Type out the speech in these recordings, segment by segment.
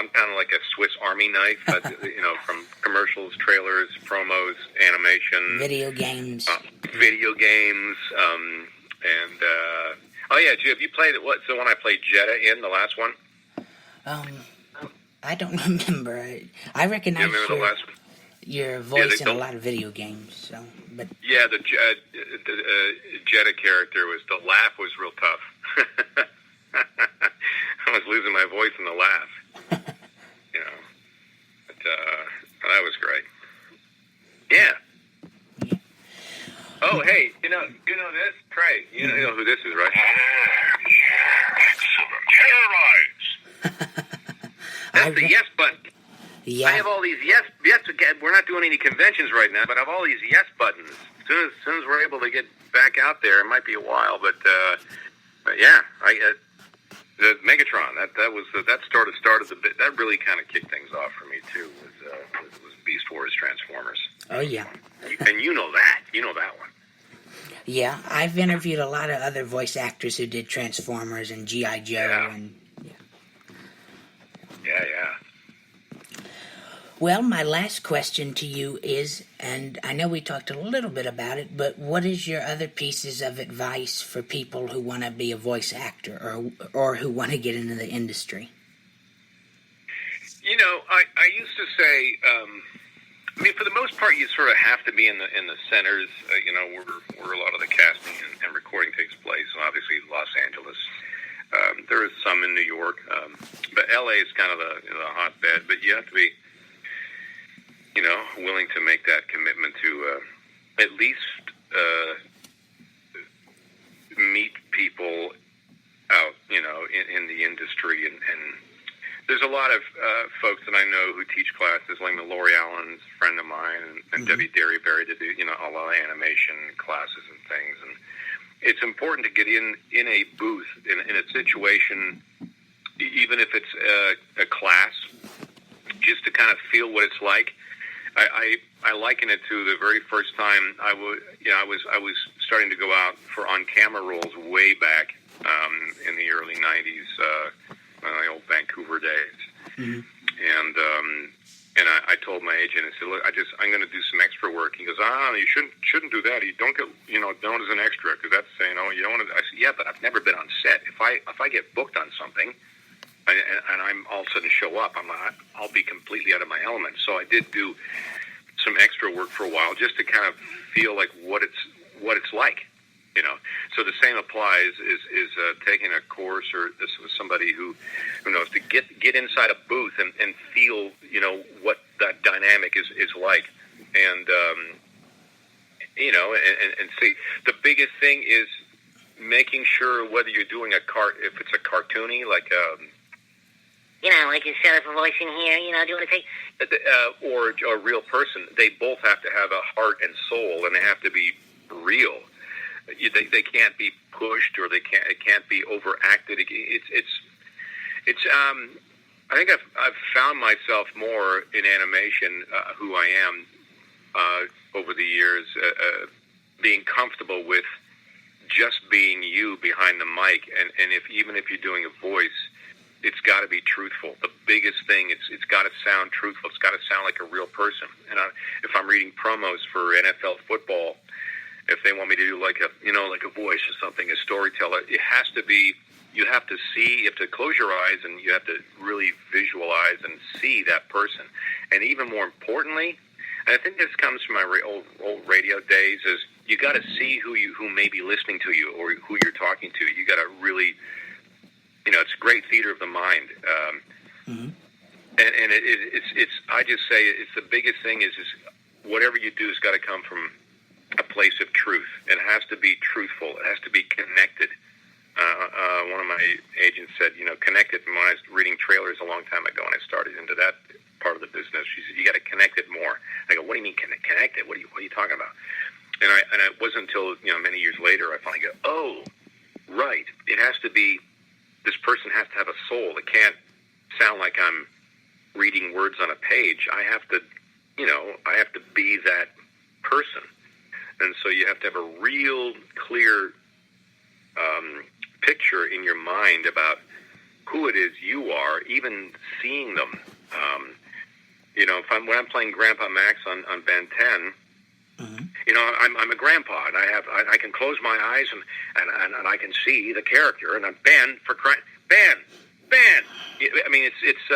I'm kind of like a Swiss Army knife, from commercials, trailers, promos, animation, video games, and have you played it? What's the one I played Jeddah in, the last one? I don't remember. I recognize the last one? Your voice in a lot of video games. So, but yeah, the Jeddah character the laugh was real tough. I was losing my voice in the laugh. But that was great. Yeah. Oh, hey, you know this? Trey, you know who this is, right? Excellent. That's the yes button. Yeah. I have all these yes. We're not doing any conventions right now, but I have all these yes buttons. As soon as we're able to get back out there, it might be a while, but yeah, the Megatron. That started the bit. That really kind of kicked things off for me too. Was Beast Wars Transformers. Oh yeah. And you know that one. Yeah, I've interviewed a lot of other voice actors who did Transformers and G.I. Joe and Yeah. Well, my last question to you is, and I know we talked a little bit about it, but what is your other pieces of advice for people who want to be a voice actor or who want to get into the industry? I used to say, for the most part, you sort of have to be in the centers, where a lot of the casting and recording takes place. So obviously, Los Angeles. There is some in New York, but LA is kind of the hotbed. But you have to be, willing to make that commitment to at least meet people out, in the industry. And there's a lot of folks that I know who teach classes, like Lori Allen's a friend of mine, and Debbie Derryberry to do, a lot of animation classes and things. And it's important to get in a booth, in a situation, even if it's a class, just to kind of feel what it's like. I liken it to the very first time I was starting to go out for on-camera roles way back in the early 90s, my old Vancouver days. Mm-hmm. And I told my agent, I said, look, I'm going to do some extra work. He goes, you shouldn't do that. You don't get, known as an extra, because that's saying, you don't want to. I said, yeah, but I've never been on set. If I get booked on something, and I'm all of a sudden show up, I'll be completely out of my element. So I did do some extra work for a while, just to kind of feel like what it's like, So the same applies is taking a course or this with somebody who knows, to get inside a booth and feel what that dynamic is like, and and see. The biggest thing is making sure whether you're doing if it's a cartoony like like you set up a voice in here, do you want to take or a real person, they both have to have a heart and soul, and they have to be real. They can't be pushed, or it can't be overacted. It's I think I've found myself more in animation, who I am over the years, being comfortable with just being you behind the mic, and even if you're doing a voice, it's got to be truthful. The biggest thing, it's got to sound truthful. It's got to sound like a real person. And if I'm reading promos for NFL football, if they want me to do like a voice or something, a storyteller, it has to be. You have to see. You have to close your eyes, and you have to really visualize and see that person. And even more importantly, and I think this comes from my old radio days, is you got to see who may be listening to you or who you're talking to. You got to really. It's great theater of the mind, and it's. I just say it's the biggest thing is whatever you do has got to come from a place of truth. It has to be truthful. It has to be connected. One of my agents said, connected. And when I was reading trailers a long time ago, and I started into that part of the business, she said, you got to connect it more. I go, what do you mean connect it? What are you talking about? And it wasn't until many years later I finally go, oh, right. It has to be. This person has to have a soul. It can't sound like I'm reading words on a page. I have to be that person. And so you have to have a real clear picture in your mind about who it is you are, even seeing them. You know, when I'm playing Grandpa Max on Ben 10, you know, I'm a grandpa, and I can close my eyes and I can see the character, and I'm Ben for crying, Ben. I mean, it's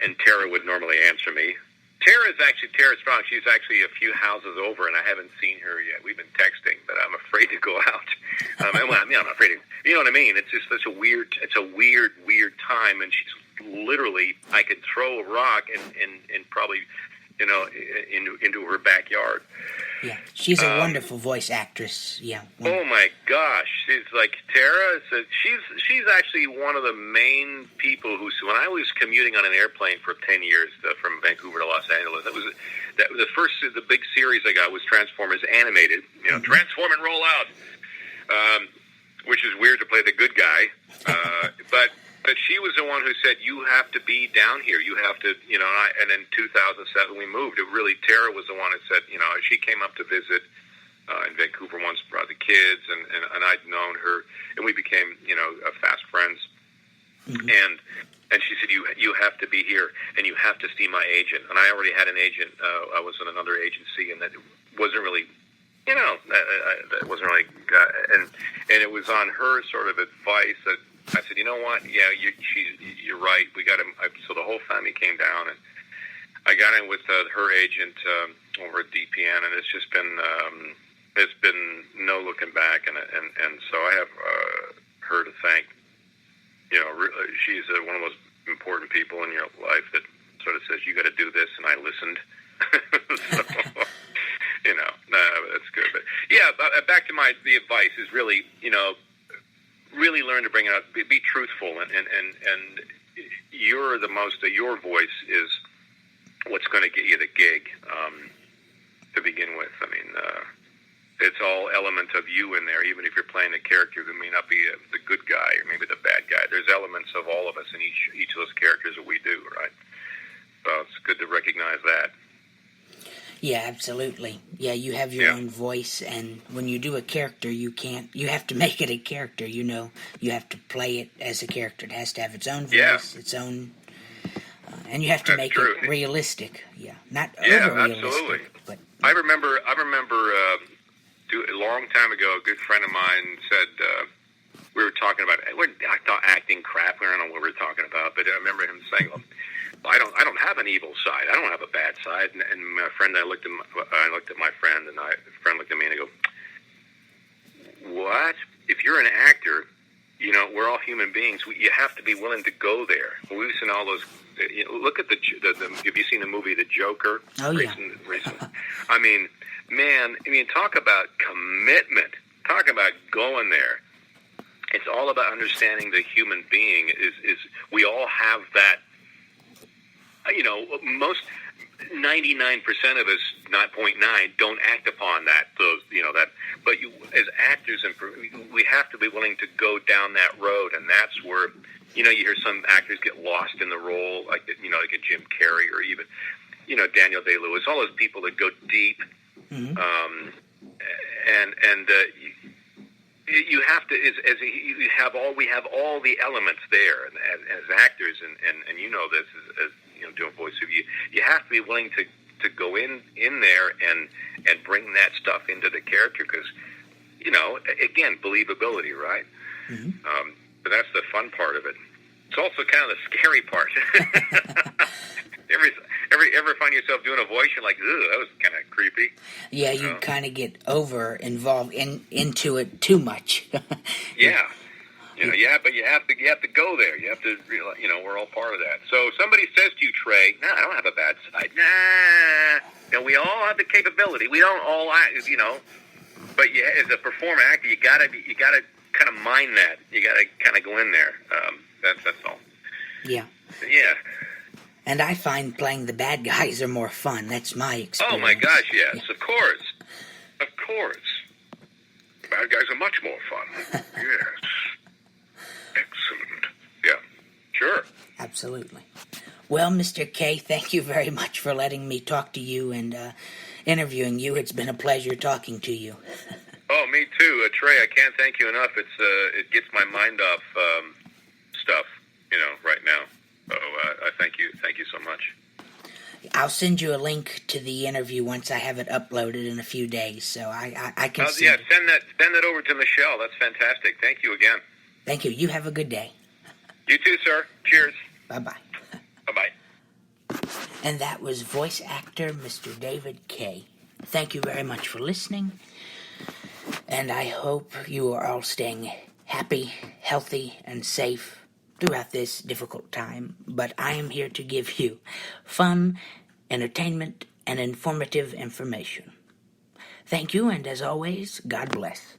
and Tara would normally answer me. Tara Strong. She's actually a few houses over, and I haven't seen her yet. We've been texting, but I'm afraid to go out. I'm not afraid to. You know what I mean? It's just such a weird. It's a weird time, and she's literally. I could throw a rock and probably, you know, into her backyard. Yeah, she's a wonderful voice actress. Yeah. Oh my gosh, she's like Tara. She's actually one of the main people who. When I was commuting on an airplane for 10 years from Vancouver to Los Angeles, that was the big series I got was Transformers animated. You know, Transform and Roll Out, which is weird to play the good guy, but she was the one who said, you have to be down here. You have to, you know, and in 2007 we moved. It really, Tara was the one who said, you know, she came up to visit in Vancouver once, brought the kids, and I'd known her, and we became, you know, fast friends. And she said, you have to be here, and you have to see my agent. And I already had an agent. I was in another agency, and that wasn't really, you know, that wasn't really, and it was on her sort of advice that, I said, you know what? Yeah, you're right. We got him. So the whole family came down, and I got in with her agent over at DPN, and it's just been no looking back, and so I have her to thank. You know, she's one of the most important people in your life that sort of says you got to do this, and I listened. So, you know, that's good. But yeah, back to the advice is really, you know. Really learn to bring it up. Be truthful, and you're the most. Your voice is what's going to get you the gig to begin with. I mean, it's all element of you in there. Even if you're playing a character who may not be the good guy or maybe the bad guy, there's elements of all of us in each of those characters that we do. Right. So it's good to recognize that. Yeah, absolutely. Yeah, you have your own voice, and when you do a character, you have to make it a character, you know. You have to play it as a character. It has to have its own voice, its own, and you have to make it realistic. Yeah, not over-realistic. Absolutely. But I remember a long time ago, a good friend of mine said, we were talking about, I thought acting crap, I don't know what we were talking about, but I remember him saying, I don't have an evil side. I don't have a bad side. And my friend, I looked at my friend, and the friend looked at me, and I go, "What? If you're an actor, you know, we're all human beings. You have to be willing to go there." We've seen all those. You know, look at the. Have you seen the movie The Joker? Oh yeah. Recent. I mean, man. I mean, talk about commitment. Talk about going there. It's all about understanding the human being. Is we all have that. You know, most 99% of us, not 0.9, don't act upon that. Those, you know, that. But as actors, we have to be willing to go down that road, and that's where, you know, you hear some actors get lost in the role, like a Jim Carrey or even, you know, Daniel Day-Lewis. All those people that go deep, you have to. We have all the elements there, and as actors, and you know this as you know, doing voice review, you have to be willing to go in there and bring that stuff into the character, because, you know, again, believability, right? But that's the fun part of it. It's also kind of the scary part. Ever find yourself doing a voice, you're like, "Ugh, that was kind of creepy." Yeah, you kind of get over-involved into it too much. Yeah. You know, but you have to go there. You have to realize, you know, we're all part of that. So if somebody says to you, Trey, "Nah, I don't have a bad side." Nah, you know, we all have the capability. We don't all act, you know. But as a performer actor, you gotta kind of mind that. You gotta kind of go in there. That's all. Yeah. Yeah. And I find playing the bad guys are more fun. That's my experience. Oh my gosh, yes, yeah. Of course. Bad guys are much more fun. Yes. Excellent. Yeah. Sure. Absolutely. Well, Mr. Kaye, thank you very much for letting me talk to you and interviewing you. It's been a pleasure talking to you. Oh, me too, Trey. Ray, I can't thank you enough. It gets my mind off stuff, right now. So I thank you. Thank you so much. I'll send you a link to the interview once I have it uploaded in a few days, so I can send that over to Michelle. That's fantastic. Thank you again. Thank you. You have a good day. You too, sir. Cheers. Bye-bye. Bye-bye. And that was voice actor Mr. David Kaye. Thank you very much for listening, and I hope you are all staying happy, healthy, and safe throughout this difficult time. But I am here to give you fun, entertainment, and informative information. Thank you, and as always, God bless.